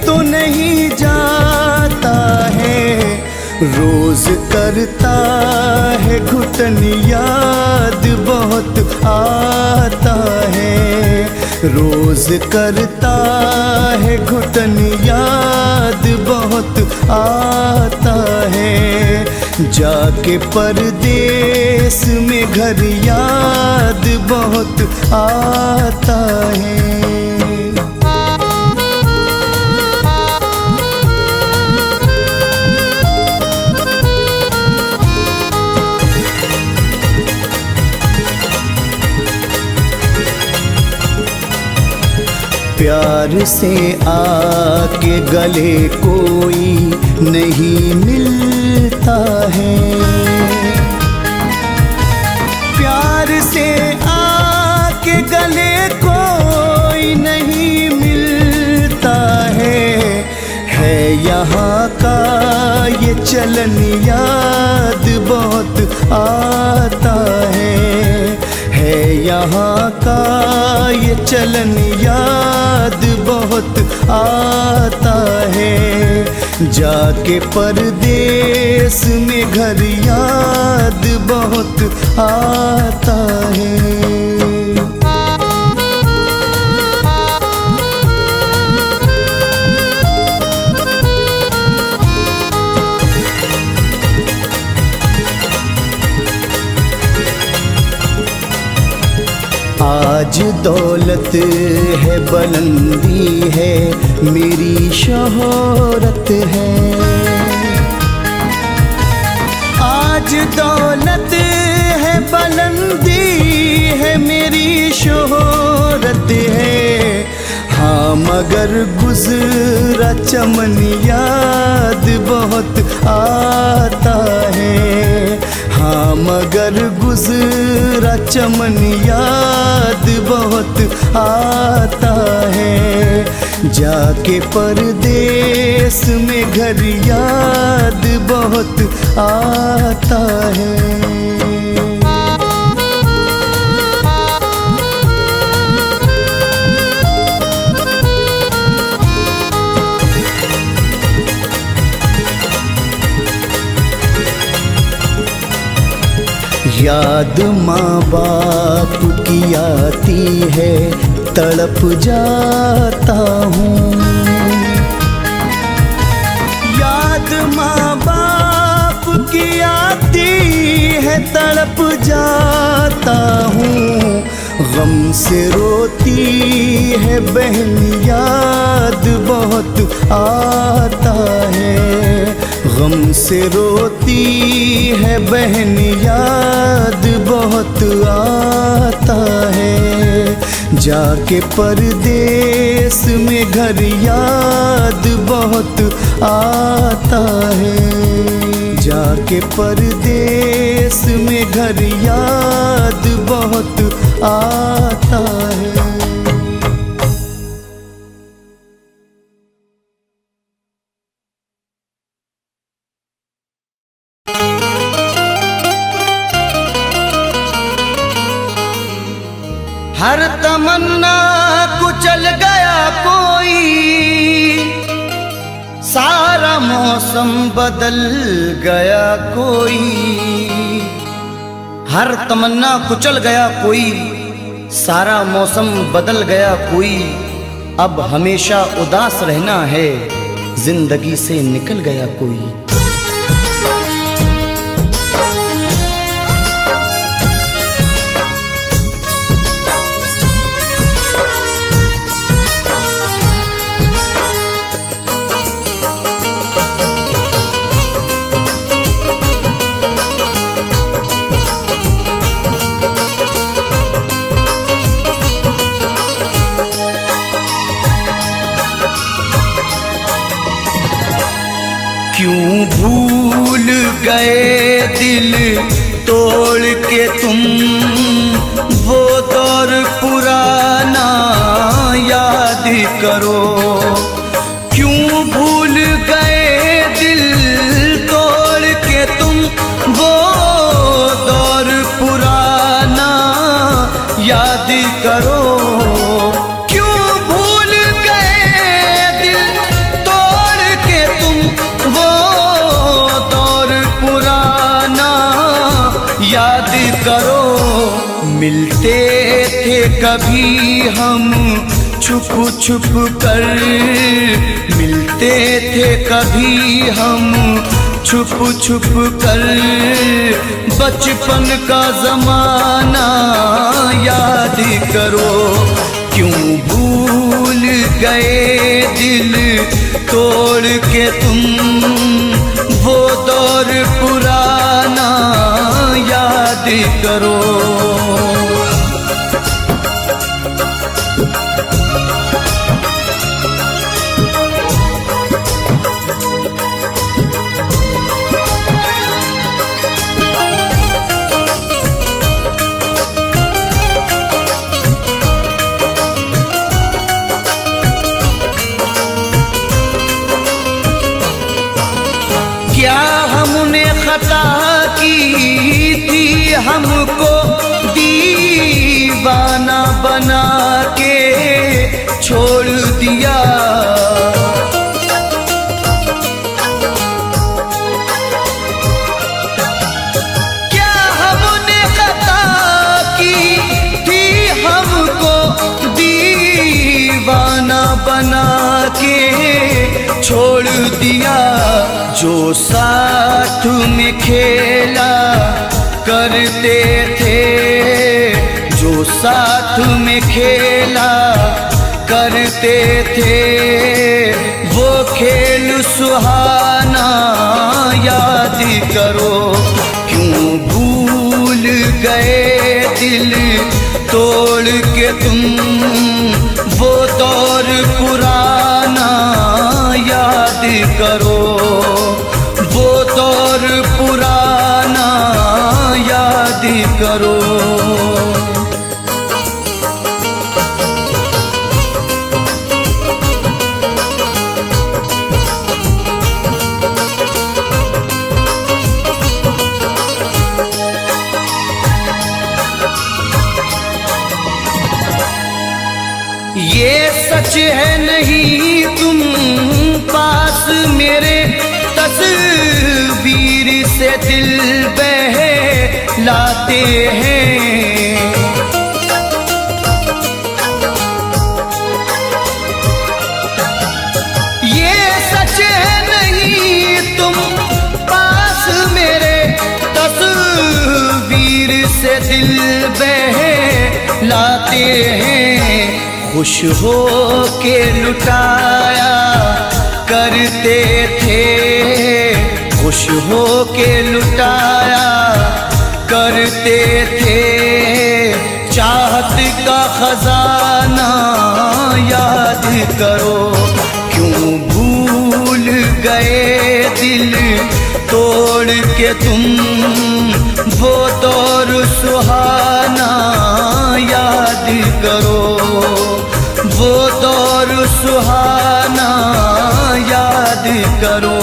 Speaker 2: तो नहीं जाता है। रोज करता है घुटन, याद बहुत आता है। रोज करता है घुटन, याद बहुत आता है। जाके परदेस में घर याद बहुत आता है। प्यार से आके गले कोई नहीं मिलता है। प्यार से आके गले कोई नहीं मिलता है यहाँ का ये चलन याद बहुत आता है। यहाँ का ये चलन याद बहुत आता है। जाके परदेस में घर याद बहुत आता है। आज दौलत है, बुलंदी है, मेरी शोहरत है। आज दौलत है, बुलंदी है, मेरी शोहरत है। हाँ मगर गुजरा चमन याद बहुत आता है। हाँ मगर गुजरा चमन याद बहुत आता है। जाके परदेस में घर याद बहुत आता है। याद माँ बाप की आती है, तड़प जाता हूँ। याद माँ बाप की आती है, तड़प जाता हूँ। गम से रोती है बहन, याद बहुत आता है। गम से रोती है बहन, याद बहुत आता है। जाके परदेस में घर याद बहुत आता है। जाके परदेस में घर याद बहुत आता है। हर तमन्ना कुचल गया कोई, सारा मौसम बदल गया कोई। हर तमन्ना कुचल गया कोई, सारा मौसम बदल गया कोई। अब हमेशा उदास रहना है, जिंदगी से निकल गया कोई। क्यों भूल गए दिल तोड़ के तुम, वो दौर पुराना याद करो। क्यों भूल गए दिल तोड़ के तुम, वो दौर पुराना याद करो। मिलते थे कभी हम छुप छुप कर, मिलते थे कभी हम छुप छुप कर। बचपन का जमाना याद करो। क्यों भूल गए दिल तोड़ के तुम, वो दौर पुराना याद करो। क्या हमने खता की थी, हमको दीवाना बना के छोड़ दिया। क्या हमने खता की थी, हमको दीवाना बना के छोड़ दिया। जो साथ में खेला करते थे, जो साथ में खेला करते थे, वो खेल सुहाना याद करो। क्यों भूल गए दिल तोड़ के तुम, वो दौर पुराना याद करो। वो दौर पुराना सच है नहीं तुम पास मेरे, तस्वीर से दिल बहलाते हैं। ये सच है नहीं तुम पास मेरे, तस्वीर से दिल बहलाते हैं। खुश हो के लुटाया करते थे, खुश हो के लुटाया करते थे। चाहत का खजाना याद करो, क्यों भूल गए दिल तोड़ के तुम वो दौर सुहाना याद करो, वो दौर सुहाना याद करो।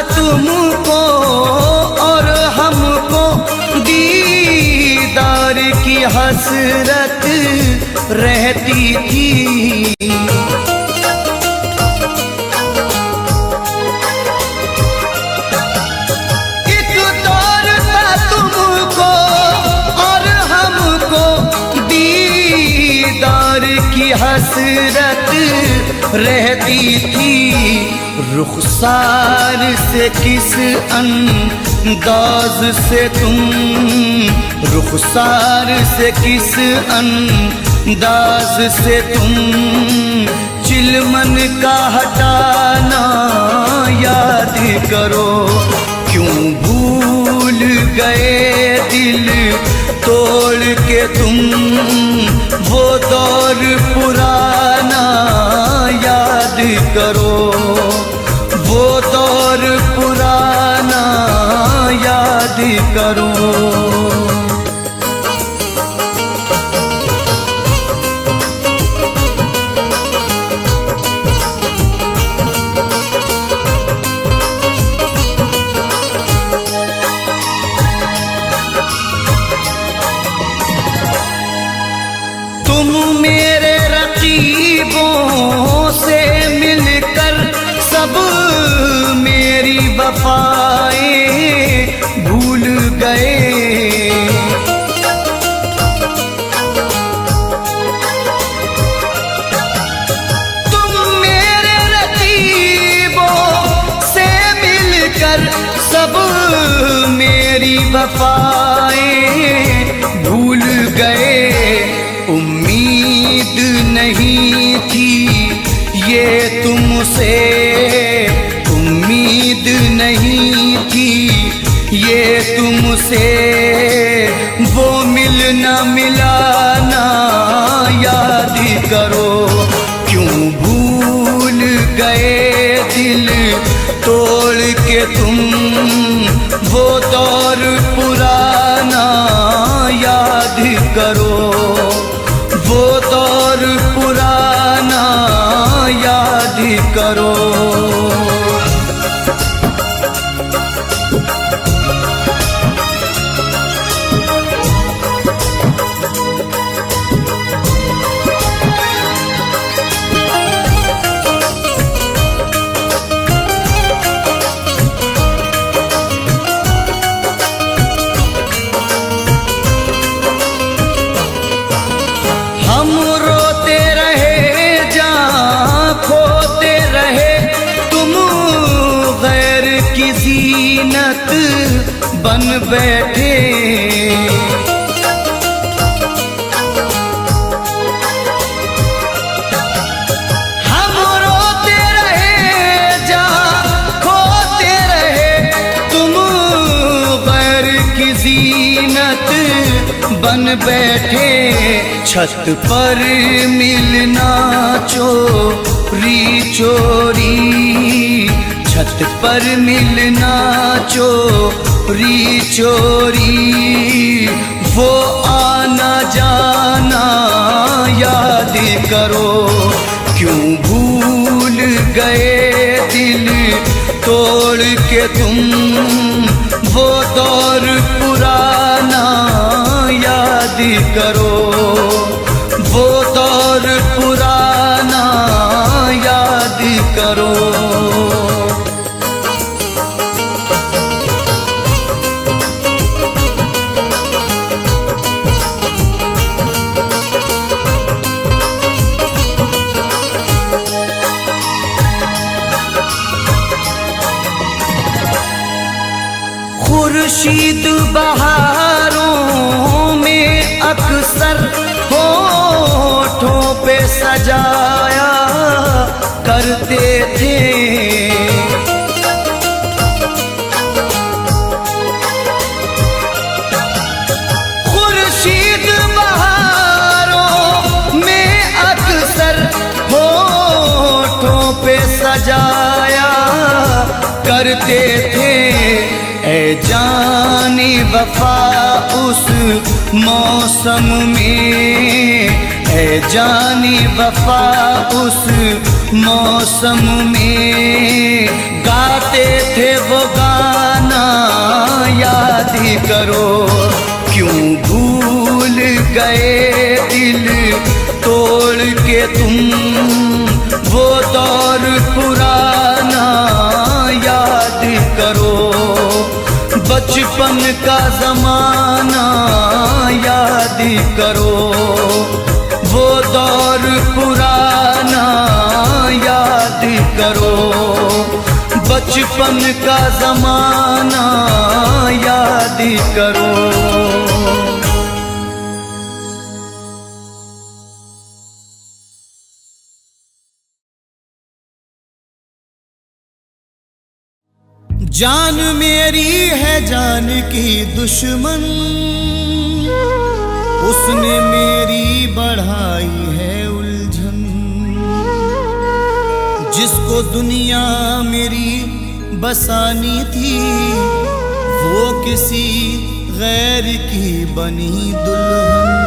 Speaker 2: तुमको और हमको दीदार की हसरत रहती थी। एक दौर था तुमको और हमको दीदार की हसरत रहती थी। रुखसार से किस अंदाज से तुम, रुखसार से किस अंदाज से तुम चिलमन का हटाना याद करो। क्यों भूल गए दिल तोड़ के तुम वो दौर पुराना याद करो, वो दौर पुराना याद करो। तुम मेरे रकीबों से मिलकर सब मेरी वफाएं भूल गए। तुम मेरे रकीबों से मिलकर सब मेरी वफाएं भूल गए। उम्मीद नहीं थी ये तुमसे, उम्मीद नहीं थी ये तुमसे, वो मिलना मिलाना याद करो। क्यों भूल गए दिल तोड़ के तुम वो दौर पुराना याद करो, वो दौर पुराना याद करो। जीनत बन बैठे हम रोते रहे जा खोते रहे, तुम गैर की जीनत बन बैठे। छत पर मिलना चोरी चोरी, छत पर मिलना चोरी चोरी, वो आना जाना याद करो। क्यों भूल गए दिल तोड़ के तुम, वो दौर पुराना याद करो। वो दौर पुराना याद करो। खुर्शीद बहारों में अक्सर होठों पे सजाया करते थे। खुर्शीद बहारों में अक्सर होठों पे सजाया करते थे। ऐ जानी वफा उस मौसम में, ऐ जानी वफा उस मौसम में, गाते थे वो गाना याद करो। क्यों भूल गए दिल तोड़ के तुम, वो दौर पुराना याद करो। बचपन का ज़माना याद करो। वो दौर पुराना याद करो। बचपन का ज़माना याद करो। जान मेरी है जान की दुश्मन, उसने मेरी बढ़ाई है उलझन। जिसको दुनिया मेरी बसानी थी, वो किसी गैर की बनी दुल्हन।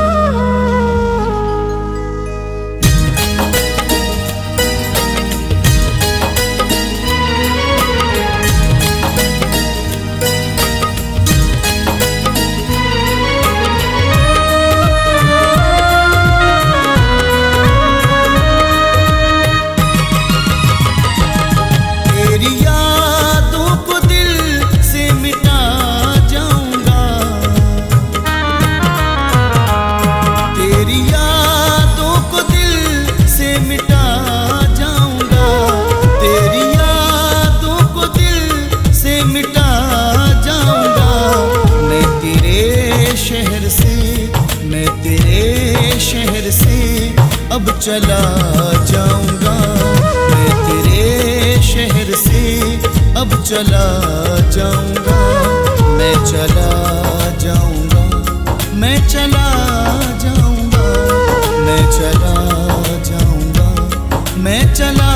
Speaker 2: अब चला जाऊंगा मैं तेरे शहर से, अब चला जाऊंगा मैं, चला जाऊंगा मैं, चला जाऊंगा मैं, चला जाऊंगा मैं, चला